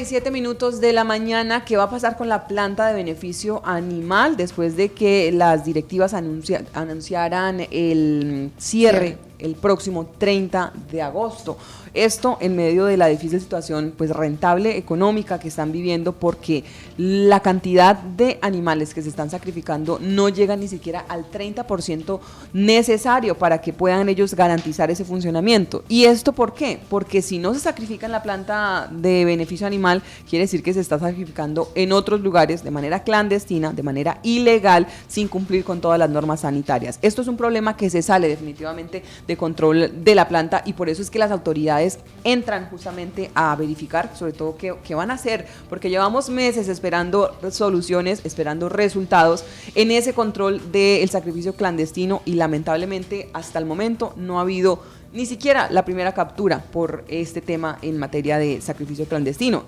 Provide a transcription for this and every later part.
7 minutos de la mañana. ¿Qué va a pasar con la planta de beneficio animal después de que las directivas anunciaran el cierre el próximo 30 de agosto? Esto en medio de la difícil situación pues rentable económica que están viviendo, porque la cantidad de animales que se están sacrificando no llega ni siquiera al 30% necesario para que puedan ellos garantizar ese funcionamiento. ¿Y esto por qué? Porque si no se sacrifica en la planta de beneficio animal, quiere decir que se está sacrificando en otros lugares de manera clandestina, de manera ilegal, sin cumplir con todas las normas sanitarias. Esto es un problema que se sale definitivamente de control de la planta, y por eso es que las autoridades entran justamente a verificar sobre todo qué van a hacer, porque llevamos meses esperando soluciones, esperando resultados en ese control del sacrificio clandestino, y lamentablemente hasta el momento no ha habido ni siquiera la primera captura por este tema en materia de sacrificio clandestino.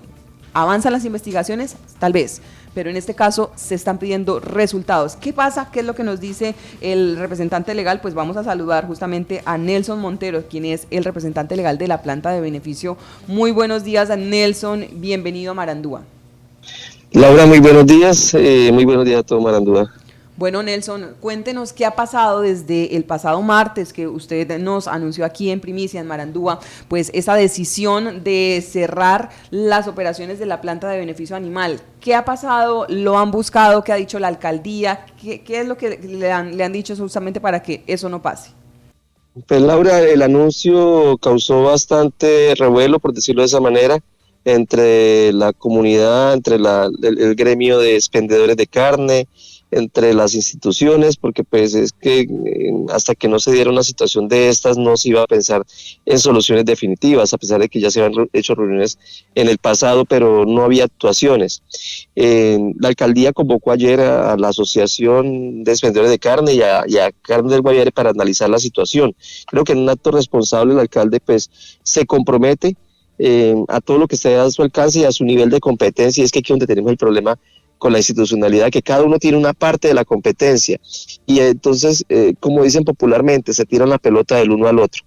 ¿Avanzan las investigaciones? Tal vez, pero en este caso se están pidiendo resultados. ¿Qué pasa? ¿Qué es lo que nos dice el representante legal? Pues vamos a saludar justamente a Nelson Montero, quien es el representante legal de la planta de beneficio. Muy buenos días, Nelson, bienvenido a Marandúa. Laura, muy buenos días a todo Marandúa. Bueno, Nelson, cuéntenos qué ha pasado desde el pasado martes, que usted nos anunció aquí en primicia en Marandúa, pues esa decisión de cerrar las operaciones de la planta de beneficio animal. ¿Qué ha pasado? ¿Lo han buscado? ¿Qué ha dicho la alcaldía? ¿Qué es lo que le han dicho justamente para que eso no pase? Pues Laura, el anuncio causó bastante revuelo, por decirlo de esa manera, entre la comunidad, entre el gremio de expendedores de carne, entre las instituciones, porque pues es que hasta que no se diera una situación de estas no se iba a pensar en soluciones definitivas, a pesar de que ya se habían hecho reuniones en el pasado, pero no había actuaciones. La alcaldía convocó ayer a la Asociación de Expendedores de Carne y a Carne del Guaviare para analizar la situación. Creo que en un acto responsable el alcalde pues se compromete a todo lo que esté a su alcance y a su nivel de competencia, y es que aquí donde tenemos el problema con la institucionalidad, que cada uno tiene una parte de la competencia, y entonces, como dicen popularmente, se tira la pelota del uno al otro.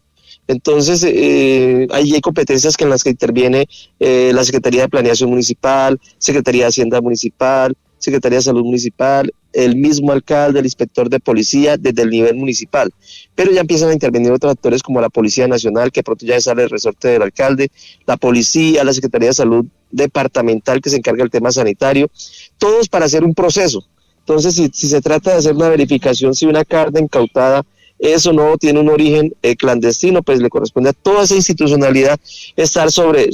Entonces, ahí hay competencias en las que interviene la Secretaría de Planeación Municipal, Secretaría de Hacienda Municipal, Secretaría de Salud Municipal, el mismo alcalde, el inspector de policía desde el nivel municipal. Pero ya empiezan a intervenir otros actores como la Policía Nacional, que pronto ya sale el resorte del alcalde, la policía, la Secretaría de Salud departamental que se encarga del tema sanitario, todos para hacer un proceso. Entonces, si se trata de hacer una verificación si una carne incautada eso no tiene un origen clandestino, pues le corresponde a toda esa institucionalidad estar sobre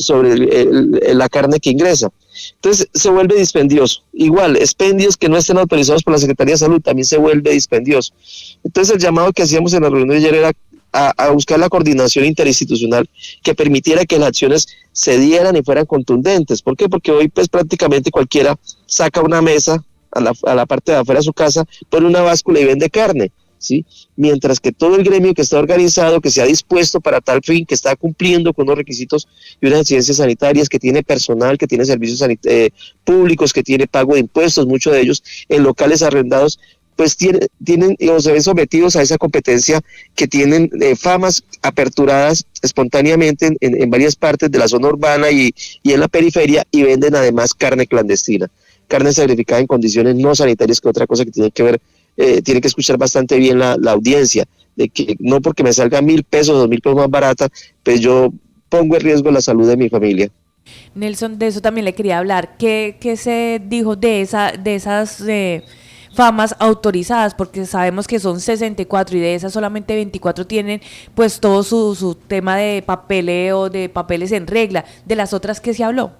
la carne que ingresa. Entonces se vuelve dispendioso. Igual, expendios que no estén autorizados por la Secretaría de Salud también se vuelve dispendioso. Entonces el llamado que hacíamos en la reunión de ayer era a buscar la coordinación interinstitucional que permitiera que las acciones se dieran y fueran contundentes. ¿Por qué? Porque hoy pues prácticamente cualquiera saca una mesa a la parte de afuera de su casa, pone una báscula y vende carne, ¿sí? Mientras que todo el gremio que está organizado, que se ha dispuesto para tal fin, que está cumpliendo con unos requisitos y unas exigencias sanitarias, que tiene personal, que tiene servicios públicos, que tiene pago de impuestos, muchos de ellos en locales arrendados, pues tienen o se ven sometidos a esa competencia, que tienen famas aperturadas espontáneamente en varias partes de la zona urbana y en la periferia, y venden además carne clandestina, carne sacrificada en condiciones no sanitarias, que otra cosa que tiene que ver, tiene que escuchar bastante bien la audiencia, de que no porque me salga 1.000 pesos, 2.000 pesos más barata, pues yo pongo en riesgo la salud de mi familia. Nelson, de eso también le quería hablar. ¿Qué se dijo de esas famas autorizadas? Porque sabemos que son 64 y de esas solamente 24 tienen pues todo su tema de papeleo, de papeles en regla. ¿De las otras qué se habló?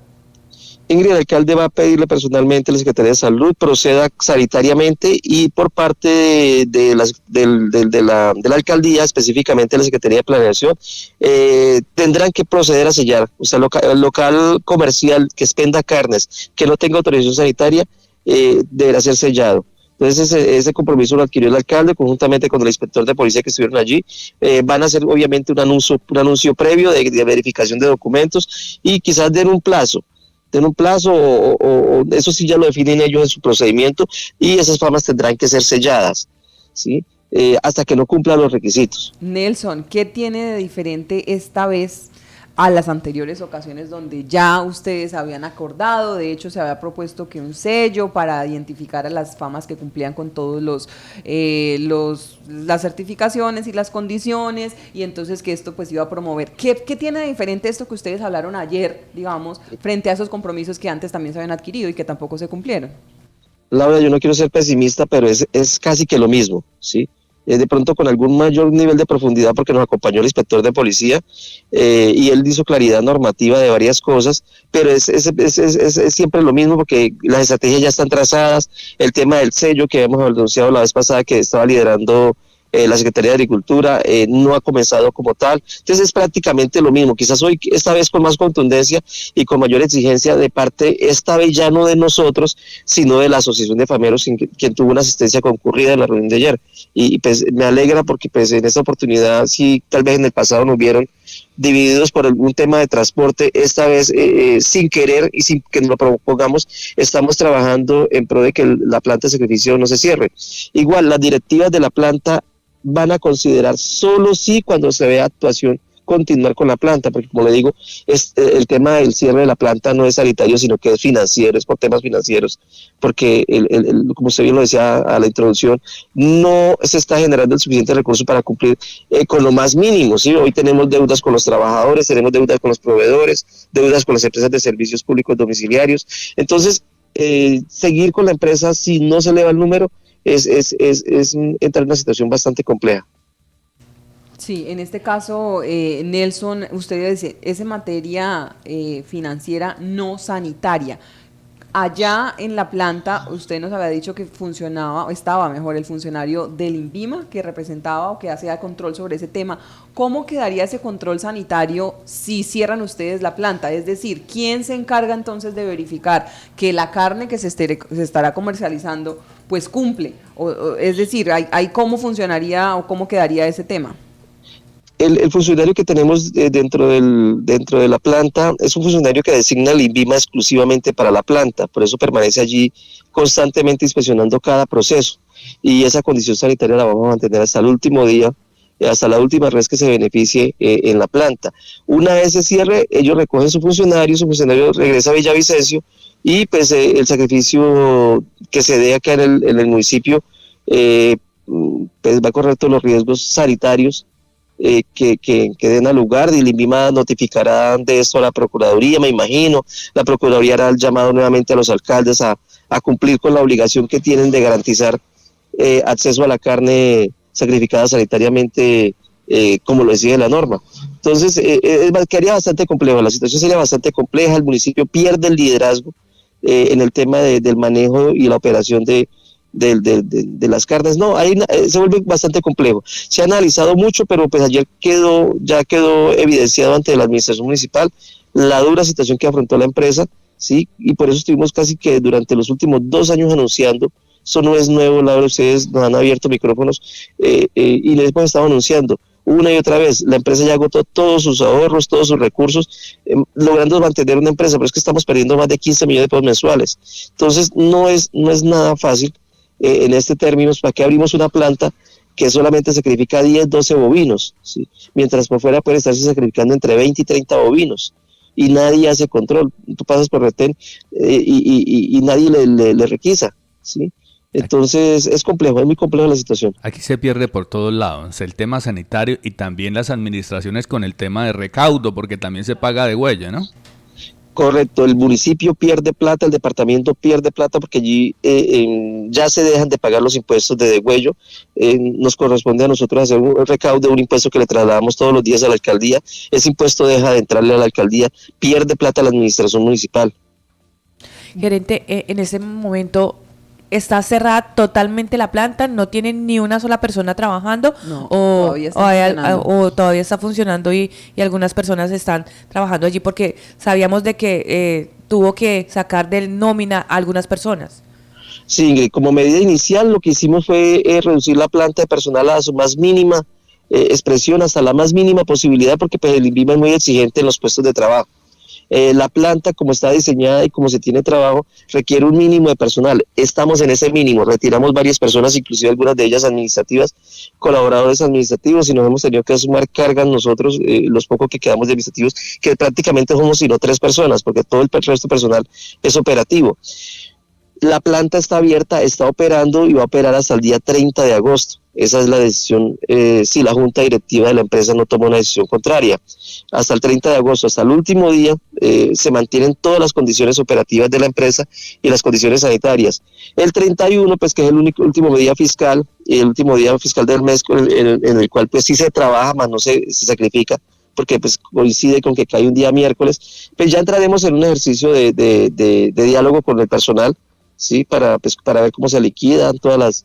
Ingrid, el alcalde va a pedirle personalmente a la Secretaría de Salud proceda sanitariamente, y por parte de la alcaldía, específicamente la Secretaría de Planeación, tendrán que proceder a sellar. O sea, el local comercial que expenda carnes que no tenga autorización sanitaria deberá ser sellado. Entonces ese compromiso lo adquirió el alcalde conjuntamente con el inspector de policía que estuvieron allí. Van a hacer obviamente un anuncio previo de verificación de documentos, y quizás den un plazo o eso sí ya lo definen ellos en su procedimiento, y esas famas tendrán que ser selladas, ¿sí? Hasta que no cumplan los requisitos. Nelson, ¿qué tiene de diferente esta vez a las anteriores ocasiones donde ya ustedes habían acordado, de hecho se había propuesto que un sello para identificar a las famas que cumplían con todos las certificaciones y las condiciones, y entonces que esto pues iba a promover. ¿Qué tiene de diferente esto que ustedes hablaron ayer, digamos, frente a esos compromisos que antes también se habían adquirido y que tampoco se cumplieron? Laura, yo no quiero ser pesimista, pero es casi que lo mismo, ¿sí? De pronto con algún mayor nivel de profundidad, porque nos acompañó el inspector de policía y él hizo claridad normativa de varias cosas, pero es siempre lo mismo, porque las estrategias ya están trazadas. El tema del sello que habíamos anunciado la vez pasada, que estaba liderando la Secretaría de Agricultura, no ha comenzado como tal. Entonces es prácticamente lo mismo, quizás hoy, esta vez con más contundencia y con mayor exigencia de parte, esta vez ya no de nosotros, sino de la Asociación de Fameros, quien tuvo una asistencia concurrida en la reunión de ayer. Y pues me alegra, porque pues en esta oportunidad, sí, tal vez en el pasado nos vieron divididos por algún tema de transporte, esta vez sin querer y sin que nos lo propongamos, estamos trabajando en pro de que la planta de sacrificio no se cierre. Igual, las directivas de la planta van a considerar solo sí, cuando se vea actuación, continuar con la planta, porque como le digo, el tema del cierre de la planta no es sanitario, sino que es financiero, es por temas financieros, porque como usted bien lo decía a la introducción, no se está generando el suficiente recurso para cumplir con lo más mínimo, ¿sí? Hoy tenemos deudas con los trabajadores, tenemos deudas con los proveedodores, deudas con las empresas de servicios públicos domiciliarios. Entonces, seguir con la empresa si no se eleva el número es entrar en una situación bastante compleja. Sí, en este caso, Nelson, usted dice, es materia financiera no sanitaria. Allá en la planta, usted nos había dicho que estaba mejor el funcionario del INVIMA, que representaba o que hacía control sobre ese tema. ¿Cómo quedaría ese control sanitario si cierran ustedes la planta? Es decir, ¿quién se encarga entonces de verificar que la carne que se estará comercializando pues cumple? Es decir, ¿hay cómo funcionaría o cómo quedaría ese tema? El funcionario que tenemos dentro de la planta es un funcionario que designa el INVIMA exclusivamente para la planta, por eso permanece allí constantemente inspeccionando cada proceso, y esa condición sanitaria la vamos a mantener hasta el último día, hasta la última red que se beneficie en la planta. Una vez se cierre, ellos recogen su funcionario regresa a Villavicencio, y pues el sacrificio que se dé acá en el municipio pues va a correr todos los riesgos sanitarios que den al lugar, y el INVIMA notificará de esto a la Procuraduría, me imagino. La Procuraduría hará el llamado nuevamente a los alcaldes a cumplir con la obligación que tienen de garantizar acceso a la carne sacrificada sanitariamente, como lo decide la norma. Entonces, quedaría bastante complejo, la situación sería bastante compleja, el municipio pierde el liderazgo en el tema del manejo y la operación de las carnes. No, ahí se vuelve bastante complejo. Se ha analizado mucho, pero pues ayer ya quedó evidenciado ante la administración municipal la dura situación que afrontó la empresa, ¿sí? Y por eso estuvimos casi que durante los últimos 2 años anunciando. Eso no es nuevo, Laura, ustedes nos han abierto micrófonos y les hemos estado anunciando una y otra vez. La empresa ya agotó todos sus ahorros, todos sus recursos, logrando mantener una empresa, pero es que estamos perdiendo más de 15 millones de pesos mensuales. Entonces no es nada fácil. En este término, ¿para qué abrimos una planta que solamente sacrifica 10, 12 bovinos? ¿Sí? Mientras por fuera puede estarse sacrificando entre 20 y 30 bovinos, y nadie hace control. Tú pasas por retén y nadie le requisa, ¿sí? Entonces es complejo, es muy complejo la situación. Aquí se pierde por todos lados, el tema sanitario y también las administraciones con el tema de recaudo, porque también se paga de huella, ¿no? Correcto, el municipio pierde plata, el departamento pierde plata, porque allí ya se dejan de pagar los impuestos de degüello. Nos corresponde a nosotros hacer un recaudo de un impuesto que le trasladamos todos los días a la alcaldía. Ese impuesto deja de entrarle a la alcaldía, pierde plata la administración municipal. Gerente, en ese momento está cerrada totalmente la planta, no tiene ni una sola persona trabajando, No, o todavía está funcionando y algunas personas están trabajando allí, porque sabíamos de que tuvo que sacar del nómina a algunas personas. Sí, Ingrid, como medida inicial lo que hicimos fue reducir la planta de personal a su más mínima expresión, hasta la más mínima posibilidad, porque pues el INVIMA es muy exigente en los puestos de trabajo. La planta, como está diseñada y como se tiene trabajo, requiere un mínimo de personal. Estamos en ese mínimo, retiramos varias personas, inclusive algunas de ellas administrativas, colaboradores administrativos, y nos hemos tenido que sumar cargas nosotros, los pocos que quedamos de administrativos, que prácticamente somos sino 3 personas, porque todo el resto personal es operativo. La planta está abierta, está operando y va a operar hasta el día 30 de agosto. Esa es la decisión, si la junta directiva de la empresa no toma una decisión contraria. Hasta el 30 de agosto, hasta el último día, se mantienen todas las condiciones operativas de la empresa y las condiciones sanitarias. El 31, pues que es el último día fiscal, y el último día fiscal del mes en el cual pues sí se trabaja, más no se sacrifica, porque pues coincide con que cae un día miércoles, pues ya entraremos en un ejercicio de diálogo con el personal, ¿sí? Para ver cómo se liquidan todas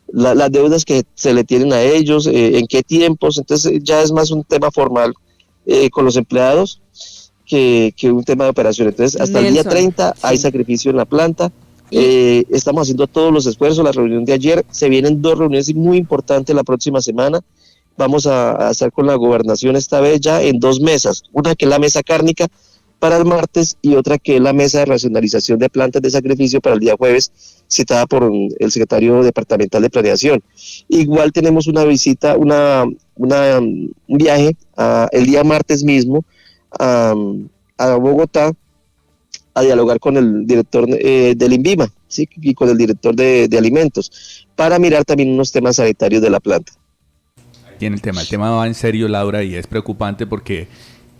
las deudas que se le tienen a ellos, en qué tiempos. Entonces ya es más un tema formal con los empleados que un tema de operación. Entonces hasta el día 30 hay sacrificio en la planta. Estamos haciendo todos los esfuerzos. La reunión de ayer, se vienen 2 reuniones muy importantes la próxima semana. Vamos a estar con la gobernación esta vez ya en 2 mesas, una que es la mesa cárnica para el martes y otra que es la mesa de racionalización de plantas de sacrificio para el día jueves, citada por el secretario departamental de planeación. Igual tenemos una visita, un viaje el día martes mismo a Bogotá a dialogar con el director del INVIMA, ¿sí? Y con el director de alimentos, para mirar también unos temas sanitarios de la planta. Ahí tiene el tema va en serio, Laura, y es preocupante porque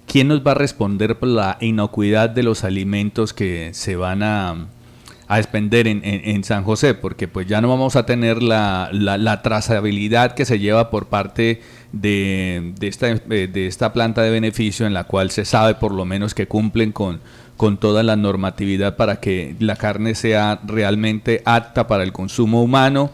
¿quién nos va a responder por la inocuidad de los alimentos que se van a expender en San José? Porque pues ya no vamos a tener la trazabilidad que se lleva por parte de esta planta de beneficio, en la cual se sabe por lo menos que cumplen con toda la normatividad para que la carne sea realmente apta para el consumo humano.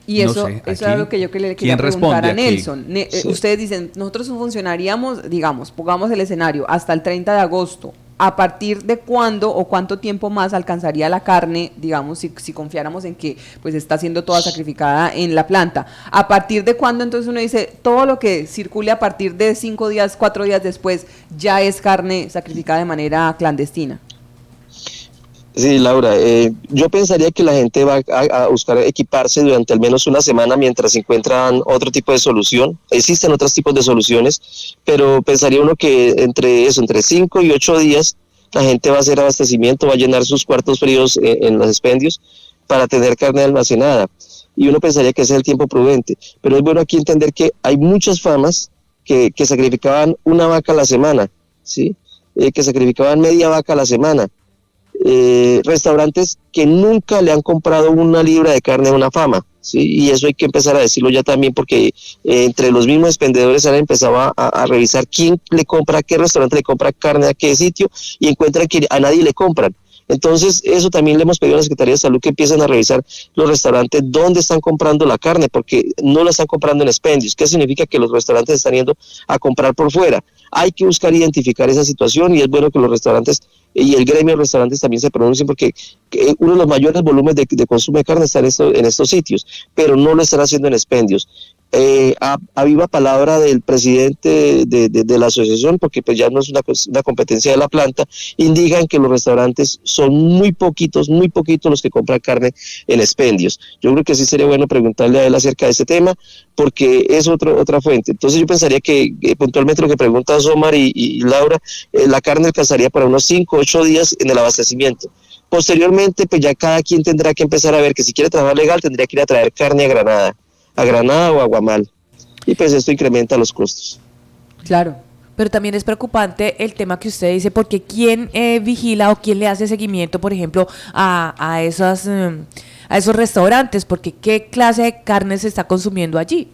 Y eso es algo que yo le quería preguntar a Nelson. Sí. Ustedes dicen, nosotros funcionaríamos, digamos, pongamos el escenario, hasta el 30 de agosto. ¿A partir de cuándo o cuánto tiempo más alcanzaría la carne, digamos, si confiáramos en que pues está siendo toda sacrificada en la planta? ¿A partir de cuándo entonces uno dice, todo lo que circule a partir de 5 días, 4 días después, ya es carne sacrificada de manera clandestina? Sí, Laura, yo pensaría que la gente va a buscar equiparse durante al menos una semana mientras encuentran otro tipo de solución. Existen otros tipos de soluciones, pero pensaría uno que entre 5 y 8 días la gente va a hacer abastecimiento, va a llenar sus cuartos fríos en los expendios para tener carne almacenada. Y uno pensaría que ese es el tiempo prudente. Pero es bueno aquí entender que hay muchas famas que sacrificaban una vaca a la semana, ¿sí? Que sacrificaban media vaca a la semana. Restaurantes que nunca le han comprado una libra de carne a una fama, ¿sí? Y eso hay que empezar a decirlo ya también, porque entre los mismos expendedores han empezado a revisar quién le compra, qué restaurante le compra carne a qué sitio, y encuentran que a nadie le compran. Entonces eso también le hemos pedido a la Secretaría de Salud, que empiecen a revisar los restaurantes dónde están comprando la carne, porque no la están comprando en expendios. ¿Qué significa? Que los restaurantes están yendo a comprar por fuera. Hay que buscar identificar esa situación, y es bueno que los restaurantes y el gremio de restaurantes también se pronuncien, porque uno de los mayores volúmenes de consumo de carne está en estos sitios, pero no lo están haciendo en expendios. A viva palabra del presidente de la asociación, porque pues ya no es una competencia de la planta, indican que los restaurantes son muy poquitos los que compran carne en expendios. Yo creo que sí sería bueno preguntarle a él acerca de este tema, porque es otra fuente. Entonces yo pensaría que puntualmente lo que pregunta Omar y Laura, la carne alcanzaría para unos 5 o 8 días en el abastecimiento. Posteriormente, pues ya cada quien tendrá que empezar a ver que si quiere trabajar legal tendría que ir a traer carne a Granada o a Guamal, y pues esto incrementa los costos. Claro. Pero también es preocupante el tema que usted dice, porque ¿quién vigila o quién le hace seguimiento, por ejemplo, a esos restaurantes? Porque ¿qué clase de carne se está consumiendo allí?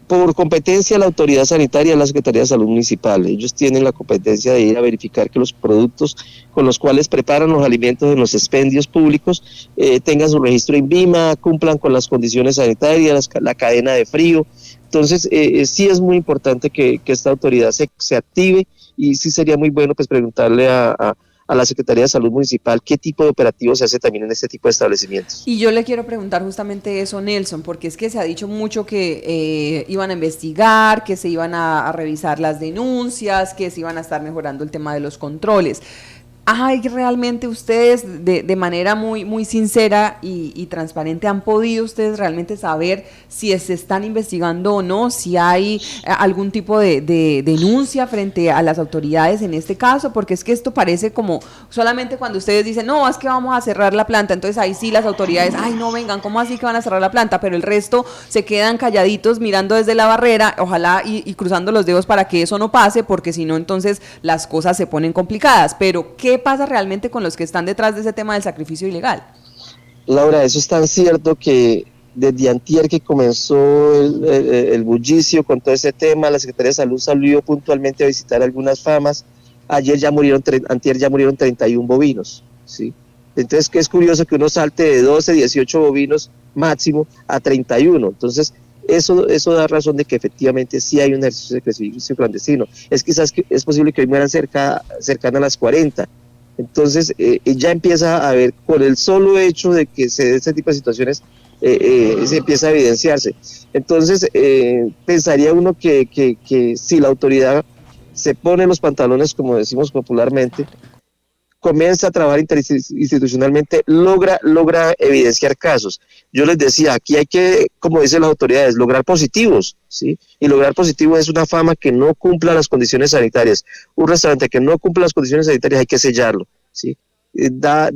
Por competencia, la autoridad sanitaria es la Secretaría de Salud Municipal. Ellos tienen la competencia de ir a verificar que los productos con los cuales preparan los alimentos en los expendios públicos tengan su registro INVIMA, cumplan con las condiciones sanitarias, la cadena de frío. Entonces, sí es muy importante que esta autoridad se active, y sí sería muy bueno pues preguntarle a a la Secretaría de Salud Municipal qué tipo de operativo se hace también en este tipo de establecimientos. Y yo le quiero preguntar justamente eso, Nelson, porque es que se ha dicho mucho que iban a investigar, que se iban a revisar las denuncias, que se iban a estar mejorando el tema de los controles. ¿Hay realmente ustedes, de manera muy sincera y transparente, han podido ustedes realmente saber si se están investigando o no, si hay algún tipo de denuncia frente a las autoridades en este caso? Porque es que esto parece como solamente cuando ustedes dicen, no, es que vamos a cerrar la planta, entonces ahí sí las autoridades, ay, no, vengan, ¿cómo así que van a cerrar la planta? Pero el resto se quedan calladitos mirando desde la barrera, ojalá y cruzando los dedos para que eso no pase, porque si no, entonces las cosas se ponen complicadas. Pero, ¿qué pasa realmente con los que están detrás de ese tema del sacrificio ilegal? Laura, eso es tan cierto que desde antier que comenzó el bullicio con todo ese tema, la Secretaría de Salud salió puntualmente a visitar algunas famas. Antier ya murieron 31 bovinos, ¿sí? Entonces, que es curioso que uno salte de 12, 18 bovinos máximo a 31. Entonces, eso da razón de que efectivamente sí hay un ejercicio de sacrificio clandestino. Es quizás que es posible que hoy mueran cercana a las 40. Entonces, ya empieza a haber, por el solo hecho de que se dé este tipo de situaciones, se empieza a evidenciarse. Entonces, pensaría uno que si la autoridad se pone los pantalones, como decimos popularmente, comienza a trabajar interinstitucionalmente, logra evidenciar casos. Yo les decía, aquí hay que, como dicen las autoridades, lograr positivos, ¿sí? Y lograr positivos es una fama que no cumpla las condiciones sanitarias. Un restaurante que no cumpla las condiciones sanitarias hay que sellarlo, ¿sí? Da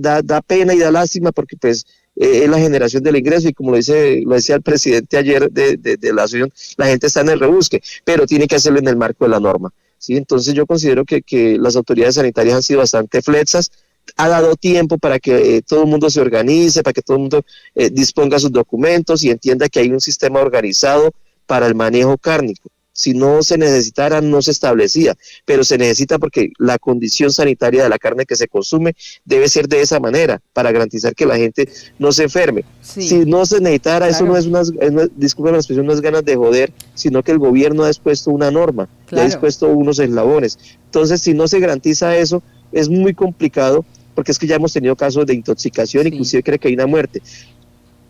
pena y da lástima porque pues es la generación del ingreso y como lo decía el presidente ayer de la asociación, la gente está en el rebusque, pero tiene que hacerlo en el marco de la norma. ¿Sí? Entonces yo considero que las autoridades sanitarias han sido bastante flexas, ha dado tiempo para que todo el mundo se organice, para que todo el mundo disponga sus documentos y entienda que hay un sistema organizado para el manejo cárnico. Si no se necesitara, no se establecía, pero se necesita porque la condición sanitaria de la carne que se consume debe ser de esa manera, para garantizar que la gente no se enferme. Sí. Si no se necesitara, Claro. eso disculpen la expresión, no es ganas de joder, sino que el gobierno ha dispuesto una norma, Claro. ha dispuesto unos eslabones. Entonces, si no se garantiza eso, es muy complicado, porque es que ya hemos tenido casos de intoxicación, Sí. inclusive creo que hay una muerte.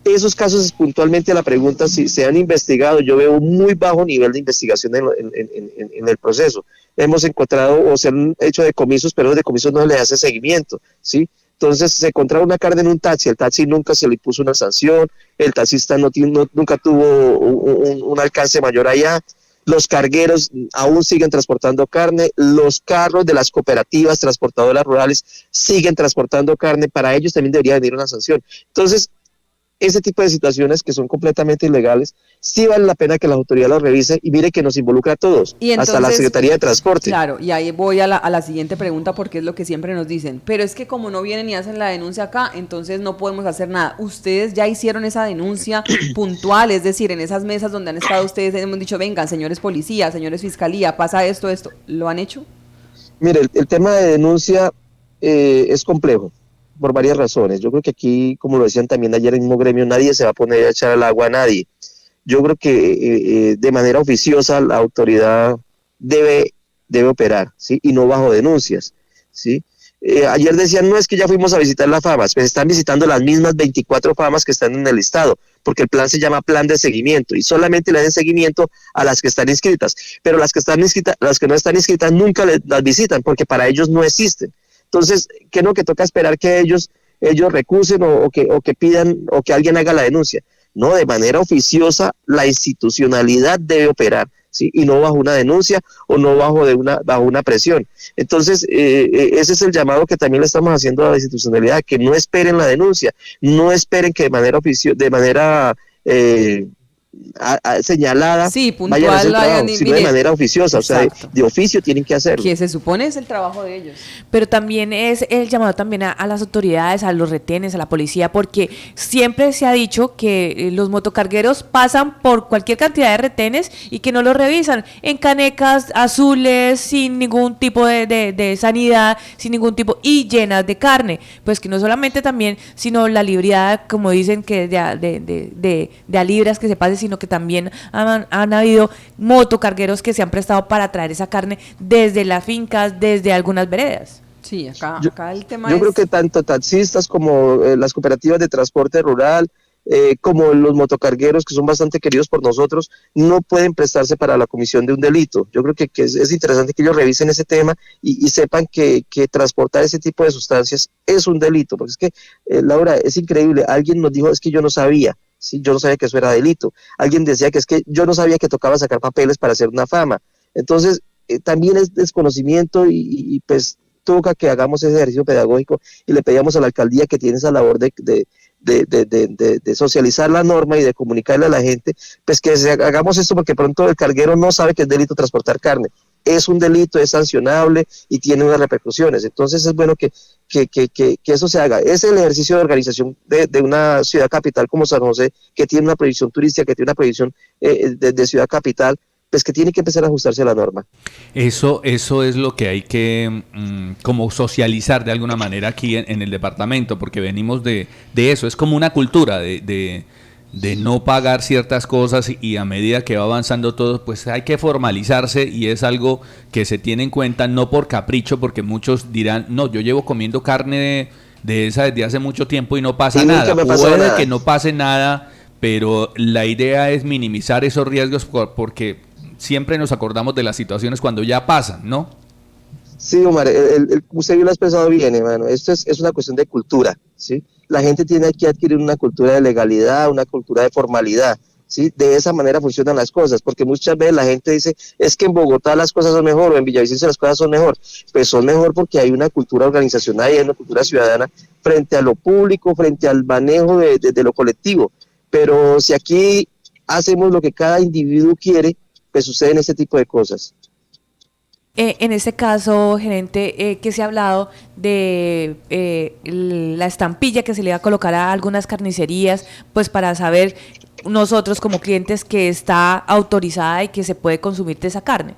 Esos casos, puntualmente a la pregunta si se han investigado, yo veo un muy bajo nivel de investigación en el proceso. Hemos encontrado o se han hecho decomisos, pero los decomisos no se les hace seguimiento, ¿sí? Entonces se encontraba una carne en un taxi, el taxi nunca se le puso una sanción, el taxista nunca tuvo un alcance mayor allá, los cargueros aún siguen transportando carne, los carros de las cooperativas transportadoras rurales siguen transportando carne, para ellos también debería venir una sanción. Entonces, ese tipo de situaciones que son completamente ilegales, sí vale la pena que las autoridades las revisen y mire que nos involucra a todos, Y entonces, hasta la Secretaría de Transporte. Claro, y ahí voy a la siguiente pregunta porque es lo que siempre nos dicen, pero es que como no vienen y hacen la denuncia acá, entonces no podemos hacer nada. ¿Ustedes ya hicieron esa denuncia puntual? Es decir, en esas mesas donde han estado ustedes hemos dicho, vengan, señores policías, señores fiscalía, pasa esto, ¿lo han hecho? Mire, el tema de denuncia es complejo por varias razones. Yo creo que aquí, como lo decían también ayer en el mismo gremio, nadie se va a poner a echar al agua a nadie. Yo creo que de manera oficiosa la autoridad debe operar, ¿sí? Y no bajo denuncias, ¿sí? Ayer decían, no es que ya fuimos a visitar las famas, pues están visitando las mismas 24 famas que están en el listado, porque el plan se llama plan de seguimiento y solamente le dan seguimiento a las que están inscritas, pero las que no están inscritas nunca las visitan porque para ellos no existen. Entonces, ¿qué no? Que toca esperar que ellos recusen o que pidan o que alguien haga la denuncia. No, de manera oficiosa la institucionalidad debe operar, ¿sí? Y no bajo una denuncia o no bajo una presión. Entonces, ese es el llamado que también le estamos haciendo a la institucionalidad, que no esperen la denuncia, no esperen que de manera señalada, Sí, vayan a puntual, hacer trabajo, hagan sino de mire, manera oficiosa, exacto. o sea, de oficio tienen que hacerlo. Que se supone es el trabajo de ellos. Pero también es el llamado también a las autoridades, a los retenes, a la policía, porque siempre se ha dicho que los motocargueros pasan por cualquier cantidad de retenes y que no los revisan en canecas azules, sin ningún tipo de sanidad, sin ningún tipo, y llenas de carne. Pues que no solamente también, sino la libriada, como dicen, que de a libras que se pase, sino que también han habido motocargueros que se han prestado para traer esa carne desde las fincas, desde algunas veredas. Sí, acá el tema Yo es... creo que tanto taxistas como las cooperativas de transporte rural, como los motocargueros, que son bastante queridos por nosotros, no pueden prestarse para la comisión de un delito. Yo creo que es interesante que ellos revisen ese tema y sepan que transportar ese tipo de sustancias es un delito, porque es que, Laura, es increíble, alguien nos dijo, es que yo no sabía. Sí, yo no sabía que eso era delito. Alguien decía que es que yo no sabía que tocaba sacar papeles para hacer una fama. Entonces, también es desconocimiento y pues toca que hagamos ese ejercicio pedagógico y le pedíamos a la alcaldía que tiene esa labor de socializar la norma y de comunicarle a la gente, pues que hagamos esto porque pronto el carguero no sabe que es delito transportar carne. Es un delito, es sancionable y tiene unas repercusiones. Entonces es bueno que eso se haga. Es el ejercicio de organización de una ciudad capital como San José, que tiene una prohibición turística, que tiene una prohibición de ciudad capital, pues que tiene que empezar a ajustarse a la norma. Eso es lo que hay que como socializar de alguna manera aquí en el departamento, porque venimos de eso, es como una cultura de no pagar ciertas cosas y a medida que va avanzando todo, pues hay que formalizarse y es algo que se tiene en cuenta no por capricho, porque muchos dirán, no, yo llevo comiendo carne de esa desde hace mucho tiempo y no pasa nada. Puede que no pase nada, pero la idea es minimizar esos riesgos porque siempre nos acordamos de las situaciones cuando ya pasan, ¿no? Sí, Omar, usted lo ha expresado bien, hermano. Esto es una cuestión de cultura, ¿sí? La gente tiene que adquirir una cultura de legalidad, una cultura de formalidad, ¿sí? De esa manera funcionan las cosas, porque muchas veces la gente dice, es que en Bogotá las cosas son mejor, o en Villavicencio las cosas son mejor. Pues son mejor porque hay una cultura organizacional y hay una cultura ciudadana frente a lo público, frente al manejo de lo colectivo. Pero si aquí hacemos lo que cada individuo quiere, pues suceden este tipo de cosas. En este caso, gerente, que se ha hablado de la estampilla que se le va a colocar a algunas carnicerías, pues para saber nosotros como clientes que está autorizada y que se puede consumir de esa carne.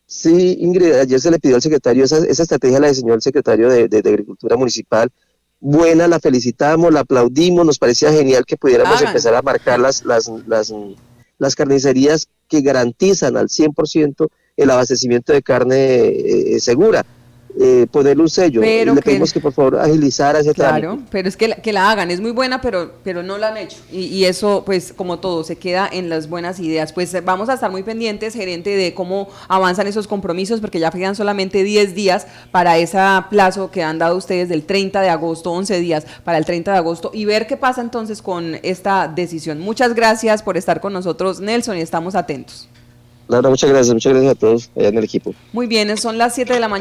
Sí, Ingrid, ayer se le pidió al secretario, esa estrategia la diseñó el secretario de Agricultura Municipal. Buena, la felicitamos, la aplaudimos, nos parecía genial que pudiéramos empezar a marcar las carnicerías que garantizan al 100% el abastecimiento de carne segura. Ponerle un sello. Pero le pedimos que por favor agilizara ese trámite. Claro, pero es que la hagan, es muy buena, pero no la han hecho. Y eso, pues, como todo, se queda en las buenas ideas. Pues vamos a estar muy pendientes, gerente, de cómo avanzan esos compromisos, porque ya quedan solamente 10 días para ese plazo que han dado ustedes del 30 de agosto, 11 días para el 30 de agosto, y ver qué pasa entonces con esta decisión. Muchas gracias por estar con nosotros, Nelson, y estamos atentos. Laura, muchas gracias a todos allá en el equipo. Muy bien, son las 7 de la mañana.